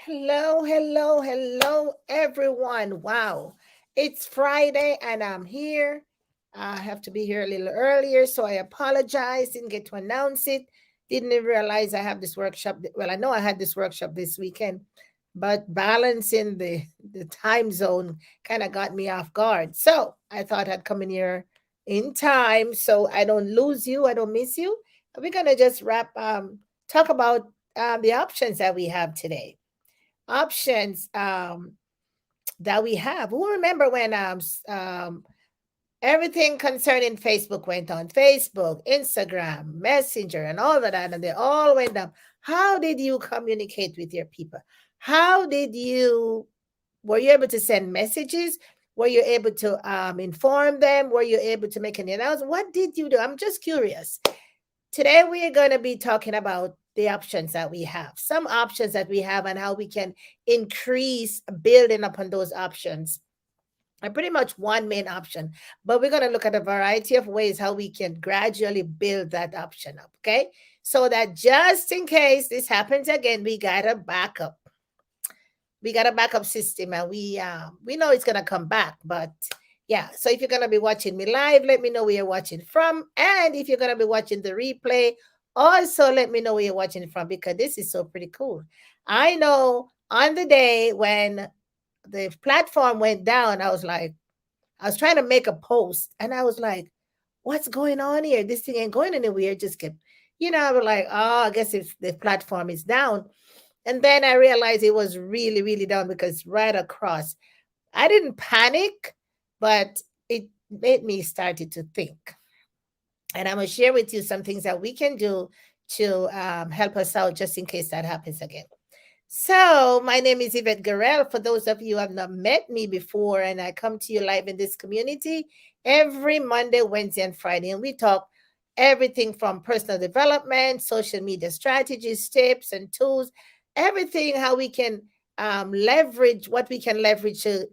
Hello, hello, hello, everyone. Wow, it's Friday and I'm here. I have to be here a little earlier, so I apologize. Didn't get to announce it. Didn't even realize I have this workshop. Well, I know I had this workshop this weekend, but balancing the time zone kind of got me off guard. So I thought I'd come in here in time so I don't lose you, I don't miss you. We're gonna just talk about the options that we have today options that we have. Who remember when everything concerning Facebook went on? Facebook, Instagram, Messenger, and all of that, and they all went up. How did you communicate with your people? How did you were you able to send messages? Were you able to inform them? Were you able to make an announcement? What did you do? I'm just curious. Today, we are going to be talking about the options that we have, some options that we have, and how we can increase building upon those options. And pretty much one main option, but we're going to look at a variety of ways how we can gradually build that option up. Okay. So that just in case this happens again, we got a backup. We got a backup system, and we know it's gonna come back. But yeah, so if you're gonna be watching me live, let me know where you're watching from, and if you're gonna be watching the replay, also let me know where you're watching from because this is so pretty cool. I know on the day when the platform went down, I was trying to make a post, and I was like, "What's going on here? This thing ain't going anywhere." It just kept, I was like, "Oh, I guess if the platform is down." And then I realized it was really, really down because right across. I didn't panic, but it made me started to think. And I'm gonna share with you some things that we can do to help us out just in case that happens again. So, my name is Yvette Garel. For those of you who have not met me before, and I come to you live in this community every Monday, Wednesday, and Friday, and we talk everything from personal development, social media strategies, tips, and tools, everything how we can leverage what we can leverage to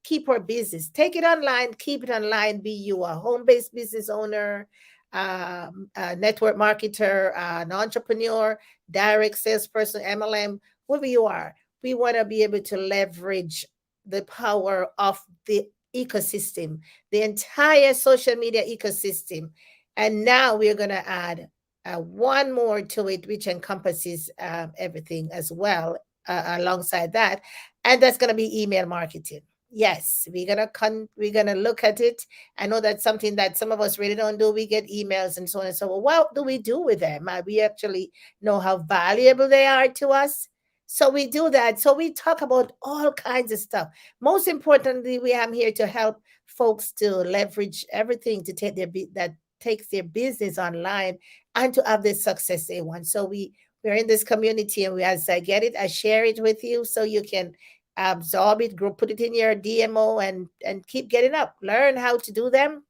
keep our business, take it online, keep it online. Be you a home-based business owner, a network marketer, an entrepreneur, direct salesperson, MLM, whoever you are, we want to be able to leverage the power of the ecosystem, the entire social media ecosystem. And now we're going to add one more to it, which encompasses everything as well alongside that. And that's going to be email marketing. Yes, we're gonna look at it. I know that's something that some of us really don't do. We get emails and so on and so on. What do we do with them? We actually know how valuable they are to us. So we do that. So we talk about all kinds of stuff. Most importantly, we am here to help folks to leverage everything to take that takes their business online and to have the success they want. So we're in this community, and as I get it, I share it with you so you can absorb it, grow, put it in your DMO, and keep getting up. Learn how to do them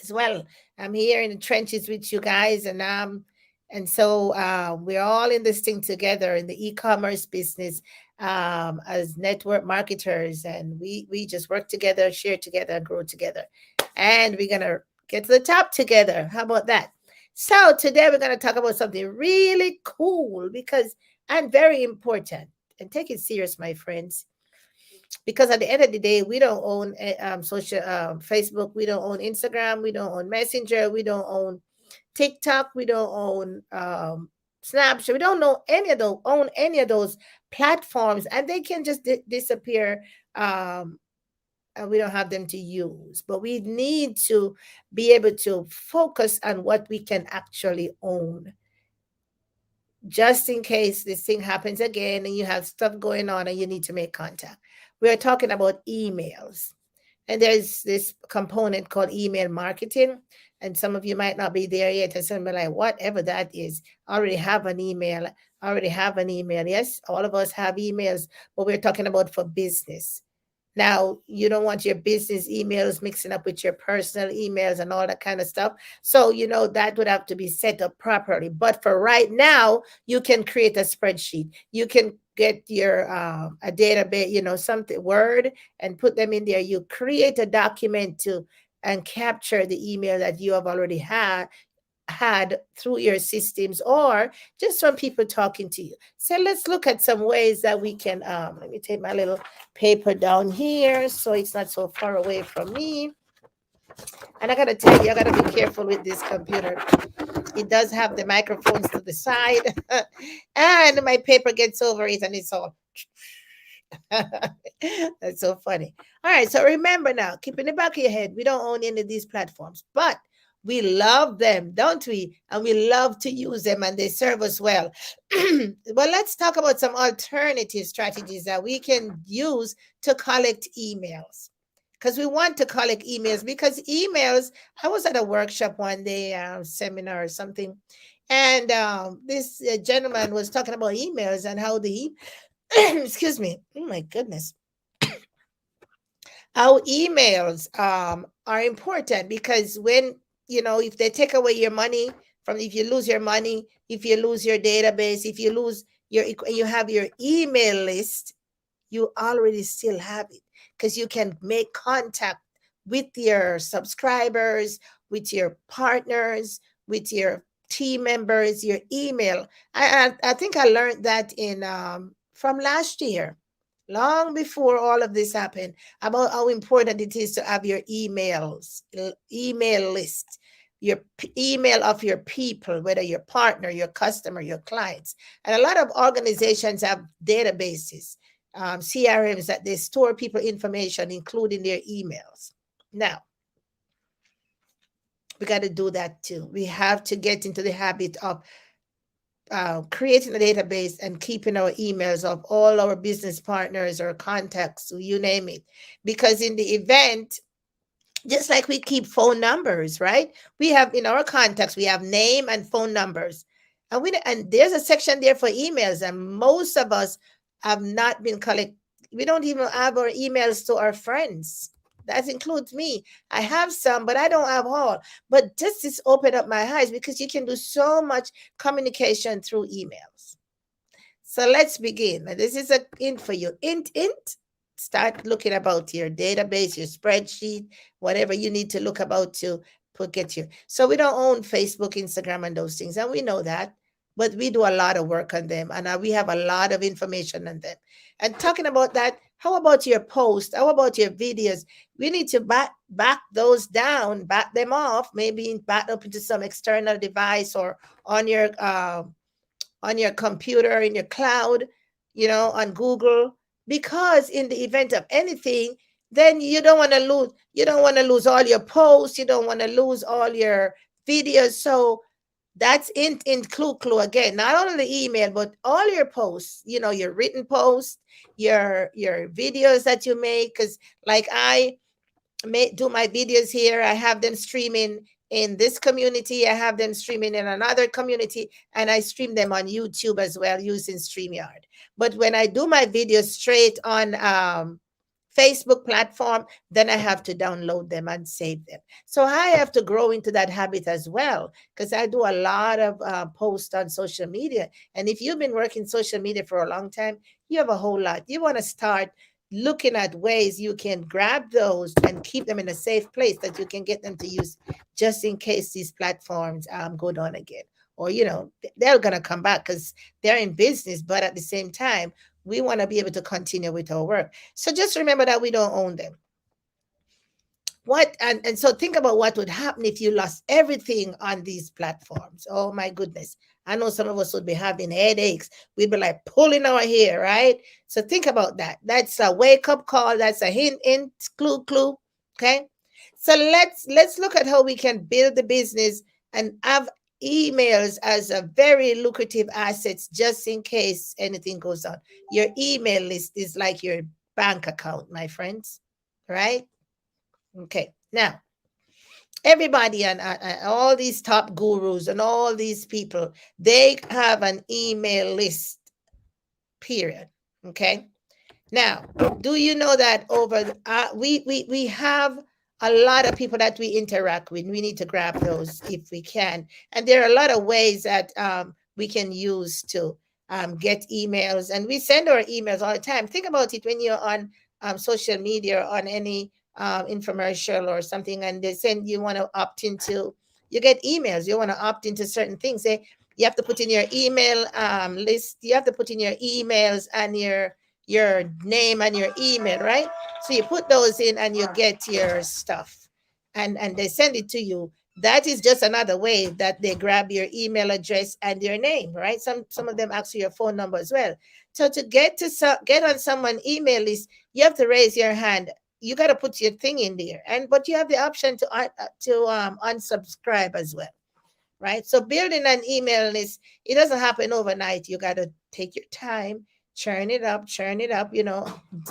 as well. I'm here in the trenches with you guys, and so we're all in this thing together in the e-commerce business as network marketers, and we just work together, share together, and grow together, and we're gonna get to the top together. How about that? So today we're gonna talk about something really cool because and very important, and take it serious, my friends, because at the end of the day, we don't own social Facebook, we don't own Instagram, we don't own Messenger, we don't own TikTok, we don't own Snapchat, we don't know any of those platforms, and they can just disappear. And we don't have them to use, but we need to be able to focus on what we can actually own just in case this thing happens again and you have stuff going on and you need to make contact. We are talking about emails. And there's this component called email marketing. And some of you might not be there yet. And some be like, whatever that is, I already have an email. I already have an email. Yes, all of us have emails, but we're talking about for business. Now, you don't want your business emails mixing up with your personal emails and all that kind of stuff. So, that would have to be set up properly. But for right now, you can create a spreadsheet. You can get your a database, something Word, and put them in there. You create a document to and capture the email that you have already had had through your systems or just from people talking to you. So let's look at some ways that we can, let me take my little paper down here so it's not so far away from me. And I gotta tell you, I gotta be careful with this computer. It does have the microphones to the side, and my paper gets over it, and it's all. That's so funny. All right, so remember now, keep in the back of your head, we don't own any of these platforms, but we love them, don't we? And we love to use them, and they serve us well. Well, let's talk about some alternative strategies that we can use to collect emails, because we want to collect emails, because emails, I was at a workshop one day, seminar or something, and this gentleman was talking about emails and how the excuse me, oh my goodness, how emails are important, because when, if they take away your money from, if you lose your money, if you lose your database, if you lose you have your email list, you already still have it, because you can make contact with your subscribers, with your partners, with your team members, your email. I think I learned that in from last year, long before all of this happened, about how important it is to have your email list, your email of your people, whether your partner, your customer, your clients. And a lot of organizations have databases, CRMs, that they store people information, including their emails. Now, we got to do that too. We have to get into the habit of creating a database and keeping our emails of all our business partners or contacts, you name it. Because in the event, just like we keep phone numbers, right? We have in our contacts, we have name and phone numbers. And there's a section there for emails, and most of us have not been collect. We don't even have our emails to our friends. That includes me. I have some, but I don't have all. But just open up my eyes, because you can do so much communication through emails. So let's begin. This is a int for you. Int. Start looking about your database, your spreadsheet, whatever you need to look about to get you. So we don't own Facebook, Instagram, and those things, and we know that, but we do a lot of work on them, and we have a lot of information on them. And talking about that, how about your posts? How about your videos? We need to back those down, back them off, maybe back up into some external device or on your computer, in your cloud, on Google, because in the event of anything, then you don't want to lose all your posts, you don't want to lose all your videos. So that's in clue again, not only the email, but all your posts, your written posts, your videos that you make. Because like I do my videos here, I have them streaming in this community, I have them streaming in another community, and I stream them on YouTube as well using StreamYard. But when I do my videos straight on Facebook platform, then I have to download them and save them. So I have to grow into that habit as well, because I do a lot of posts on social media. And if you've been working social media for a long time, you have a whole lot. You want to start looking at ways you can grab those and keep them in a safe place that you can get them to use, just in case these platforms go down again. Or, they're going to come back because they're in business, but at the same time, we want to be able to continue with our work. So just remember that we don't own them. And so think about what would happen if you lost everything on these platforms. Oh my goodness. I know some of us would be having headaches. We'd be like pulling our hair, right? So think about that. That's a wake-up call. That's a hint, clue. Okay. So let's look at how we can build the business and have emails as a very lucrative assets, just in case anything goes on. Your email list is like your bank account, my friends, right? Okay. Now, everybody and all these top gurus and all these people, they have an email list, period. Okay. Now, do you know that we have a lot of people that we interact with? We need to grab those if we can. And there are a lot of ways that we can use to get emails. And we send our emails all the time. Think about it when you're on social media or on any infomercial or something, and they send you want to opt into You get emails. You want to opt into certain things. Say you have to put in your email list. You have to put in your emails and your name and your email, right? So you put those in and you get your stuff, and they send it to you. That is just another way that they grab your email address and your name, right? Some of them ask you your phone number as well. So to get on someone email list, you have to raise your hand. You got to put your thing in there, and but you have the option to unsubscribe as well, right? So building an email list, it doesn't happen overnight. You got to take your time, churn it up,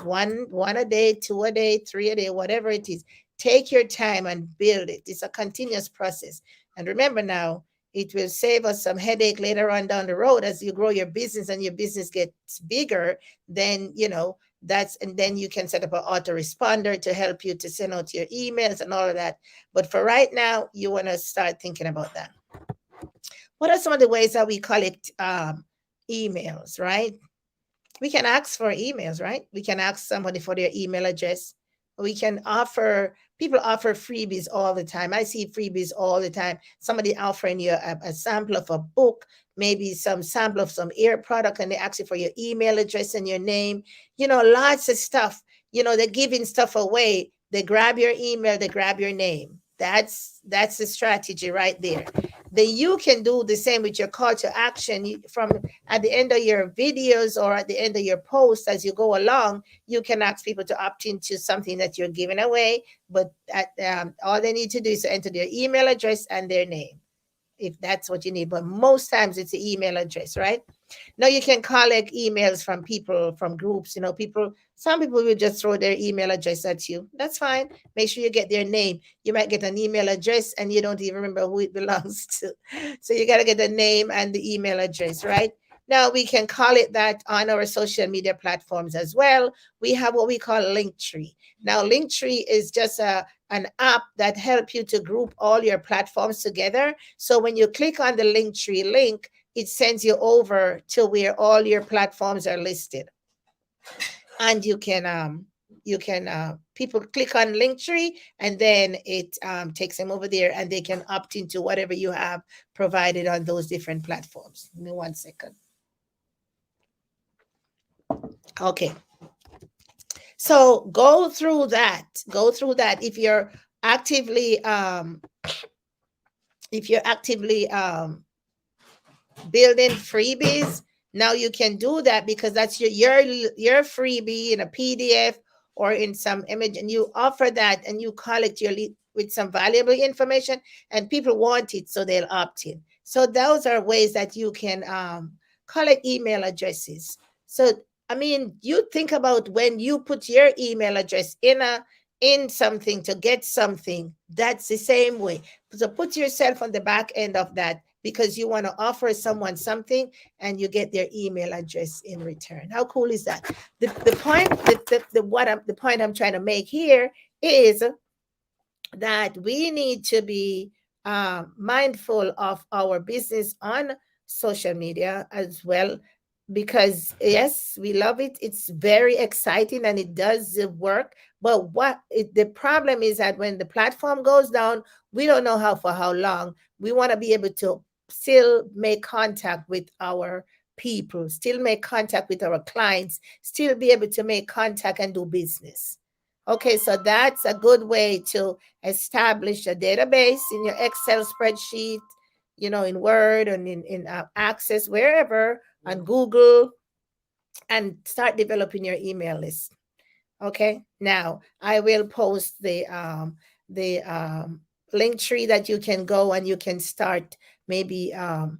one a day, two a day, three a day, whatever it is. Take your time and build it. It's a continuous process. And remember now, it will save us some headache later on down the road as you grow your business and your business gets bigger. Then, and then you can set up an autoresponder to help you to send out your emails and all of that. But for right now, you want to start thinking about that. What are some of the ways that we collect emails, right? We can ask for emails, right? We can ask somebody for their email address. We can people offer freebies all the time. I see freebies all the time. Somebody offering you a sample of a book, maybe some sample of some ear product, and they ask you for your email address and your name. Lots of stuff. They're giving stuff away. They grab your email, they grab your name. That's the strategy right there. Then you can do the same with your call to action. From at the end of your videos or at the end of your posts, as you go along, you can ask people to opt into something that you're giving away. But all they need to do is to enter their email address and their name, if that's what you need. But most times it's the email address, right? Now you can collect emails from people, from groups. Some people will just throw their email address at you. That's fine. Make sure you get their name. You might get an email address and you don't even remember who it belongs to. So you got to get the name and the email address, right? Now we can call it that on our social media platforms as well. We have what we call Linktree. Now Linktree is just an app that helps you to group all your platforms together. So when you click on the Linktree link, it sends you over to where all your platforms are listed. And you can people click on Linktree and then it takes them over there and they can opt into whatever you have provided on those different platforms. Give me 1 second. Okay. So go through that. If you're actively building freebies, now you can do that because that's your freebie in a PDF or in some image, and you offer that and you collect your lead with some valuable information, and people want it, so they'll opt in. So those are ways that you can collect email addresses. So you think about when you put your email address in something to get something, that's the same way. So put yourself on the back end of that because you want to offer someone something and you get their email address in return. How cool is that? The point I'm trying to make here is that we need to be mindful of our business on social media as well, because yes, we love it. It's very exciting and it does work. But the problem is that when the platform goes down, we don't know for how long. We want to be able to still make contact with our people, still make contact with our clients, still be able to make contact and do business. Okay, so that's a good way to establish a database in your Excel spreadsheet, in Word and in Access, wherever, on Google, and start developing your email list. Okay, now I will post the Linktree that you can go and you can start maybe a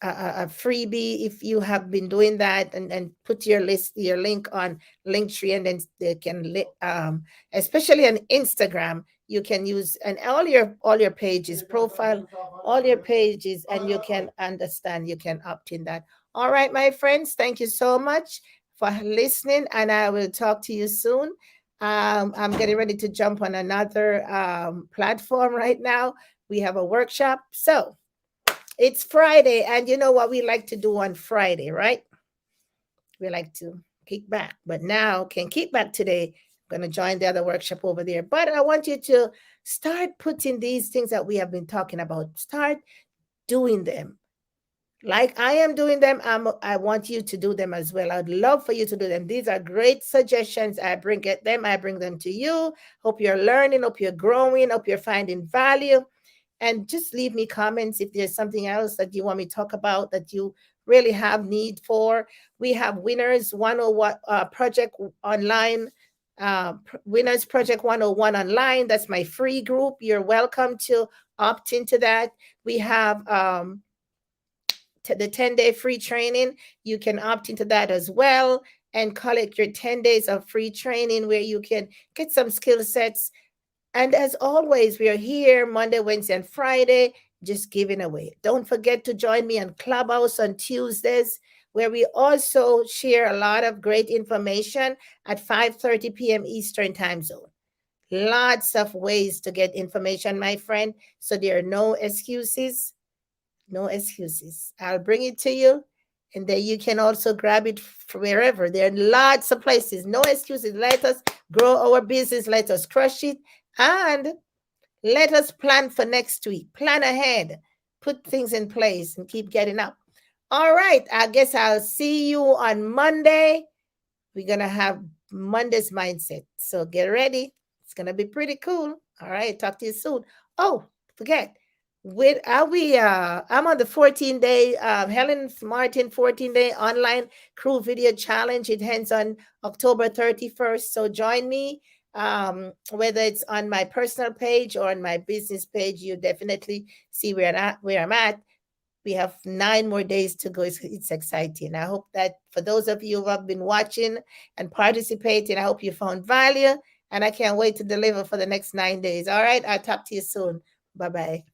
freebie if you have been doing that, and put your link on Linktree, and then they can especially on Instagram you can use, and all your pages profile, all your pages, and you can opt in that. All right, my friends, thank you so much for listening, and I will talk to you soon. I'm getting ready to jump on another platform right now. We have a workshop, so it's Friday, and you know what we like to do on Friday, right? We like to kick back, but now can kick back today. going to join the other workshop over there. But I want you to start putting these things that we have been talking about, start doing them. Like I am doing them, I want you to do them as well. I'd love for you to do them. These are great suggestions. I bring them to you. Hope you're learning, hope you're growing, hope you're finding value. And just leave me comments if there's something else that you want me to talk about that you really have need for. We have Winners 101 Project Online, Winners Project 101 Online. That's my free group. You're welcome to opt into that. We have the 10-day free training. You can opt into that as well and collect your 10 days of free training where you can get some skill sets. And as always, we are here Monday, Wednesday, and Friday, just giving away. Don't forget to join me on Clubhouse on Tuesdays, where we also share a lot of great information at 5:30 p.m. Eastern Time Zone. Lots of ways to get information, my friend. So there are no excuses. No excuses. I'll bring it to you, and then you can also grab it wherever. There are lots of places. No excuses. Let us grow our business. Let us crush it. And let us plan for next week. Plan ahead. Put things in place and keep getting up. All right. I guess I'll see you on Monday. We're going to have Monday's mindset. So get ready. It's going to be pretty cool. All right. Talk to you soon. Oh, forget. I'm on the 14-day Helen Martin 14-day online crew video challenge. It ends on October 31st. So join me. Whether it's on my personal page or on my business page, you definitely see where I'm at. We have 9 more days to go. It's exciting. I hope that for those of you who have been watching and participating, I hope you found value, and I can't wait to deliver for the next 9 days. All right, I'll talk to you soon. Bye-bye.